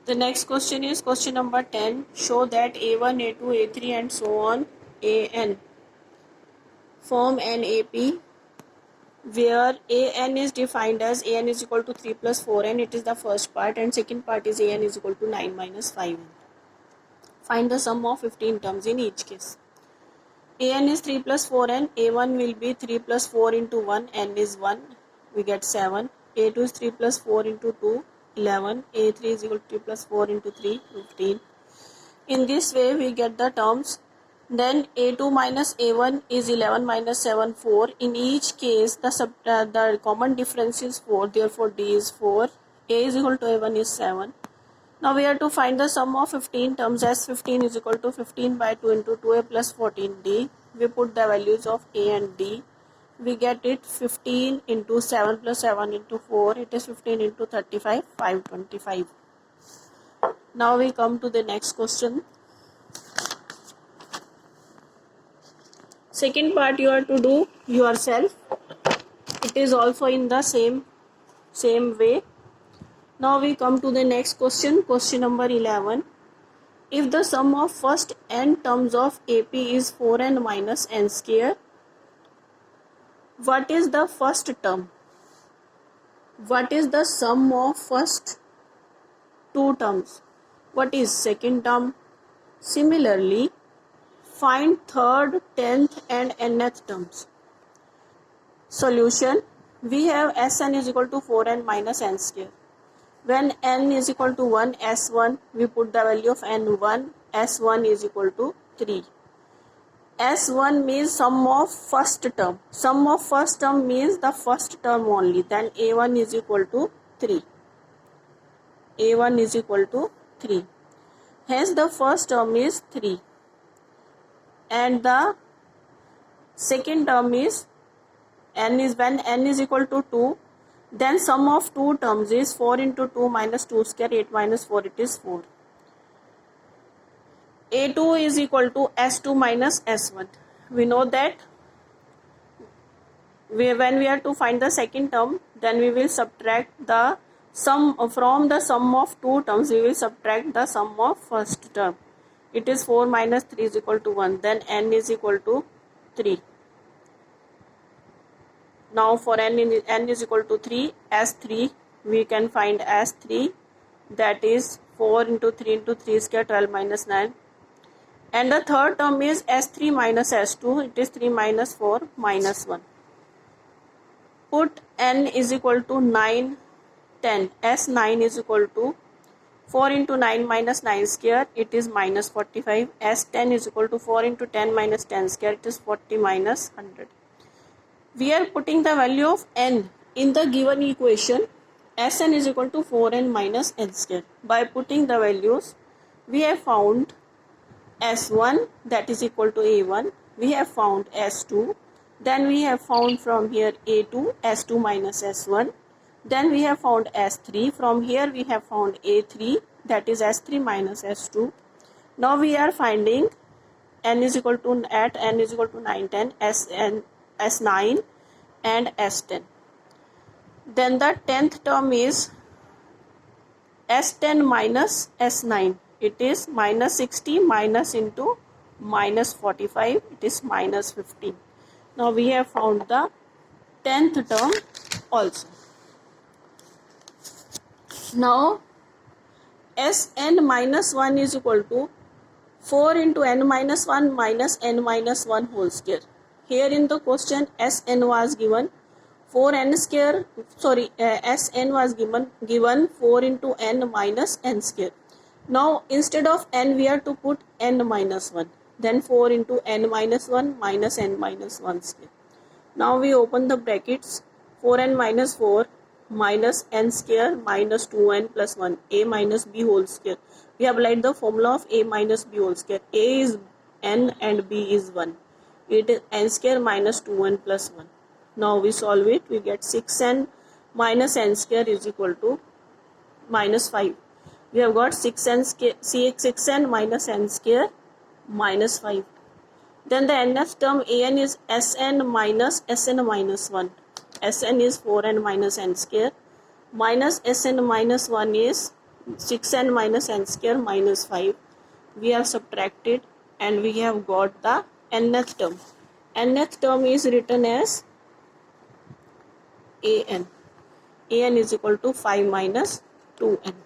The next question is question number 10. Show that A1, A2, A3 and so on AN form an AP where AN is defined as AN is equal to 3 plus 4n. It is the first part, and second part is AN is equal to 9 minus 5n. Find the sum of 15 terms in each case. AN is 3 plus 4n. A1 will be 3 plus 4 into 1. N is 1. We get 7. A2 is 3 plus 4 into 2. 11. A3 is equal to 3 plus 4 into 3. 15. In this way we get the terms. Then A2 minus A1 is 11 minus 7, 4. In each case the common difference is 4. Therefore D is 4. A is equal to A1 is 7. Now we have to find the sum of 15 terms, as 15 is equal to 15 by 2 into 2a plus 14d. We put the values of a and d. We get it 15 into 7 plus 7 into 4. It is 15 into 35, 525. Now we come to the next question. Second part you have to do yourself. It is also in the same way. Now we come to the next question, question number 11. If the sum of first n terms of AP is 4n minus n square, what is the first term? What is the sum of first two terms? What is second term? Similarly, find third, 10th and nth terms. Solution. We have Sn is equal to 4n minus n square. When n is equal to 1, S1, we put the value of n1, S1 is equal to 3. S1 means sum of first term. Sum of first term means the first term only. Then A1 is equal to 3. A1 is equal to 3. Hence the first term is 3. And the second term is when n is equal to 2. Then sum of two terms is 4 into 2 minus 2 square, 8 minus 4, it is 4. A2 is equal to S2 minus S1. We know that when we are to find the second term, then we will subtract the sum from the sum of two terms. We will subtract the sum of first term. It is 4 minus 3 is equal to 1. Then n is equal to 3. Now for n is equal to 3, S3 we can find S3, that is 4 into 3 into 3 square, 12 minus 9. And the third term is S3 minus S2, it is 3 minus 4 minus 1. Put n is equal to 9, 10. S9 is equal to 4 into 9 minus 9 square, it is minus 45. S10 is equal to 4 into 10 minus 10 square, it is 40 minus 100. We are putting the value of n in the given equation. Sn is equal to 4n minus n square. By putting the values, we have found S1, that is equal to A1. We have found S2. Then we have found from here A2, S2 minus S1. Then we have found S3. From here we have found A3, that is S3 minus S2. Now we are finding n is equal to 9, 10, S9 and S10. Then the 10th term is S10 minus S9. It is minus 60 minus into minus 45. It is minus 15. Now we have found the 10th term also. Now Sn minus 1 is equal to 4 into n minus 1 minus n minus 1 whole square. Here in the question Sn was given Sn was given 4 into n minus n square. Now instead of n we have to put n minus 1. Then 4 into n minus 1 minus n minus 1 square. Now we open the brackets. 4n minus 4 minus n square minus 2n plus 1. A minus b whole square. We have applied the formula of a minus b whole square. A is n and b is 1. It is n square minus 2n plus 1. Now we solve it. We get 6n minus n square is equal to minus 5. We have got 6n minus n square minus 5. Then the nth term an is Sn minus 1. Sn is 4n minus n square minus Sn minus 1 is 6n minus n square minus 5. We have subtracted and we have got the nth term. Nth term is written as an. An is equal to 5 minus 2n.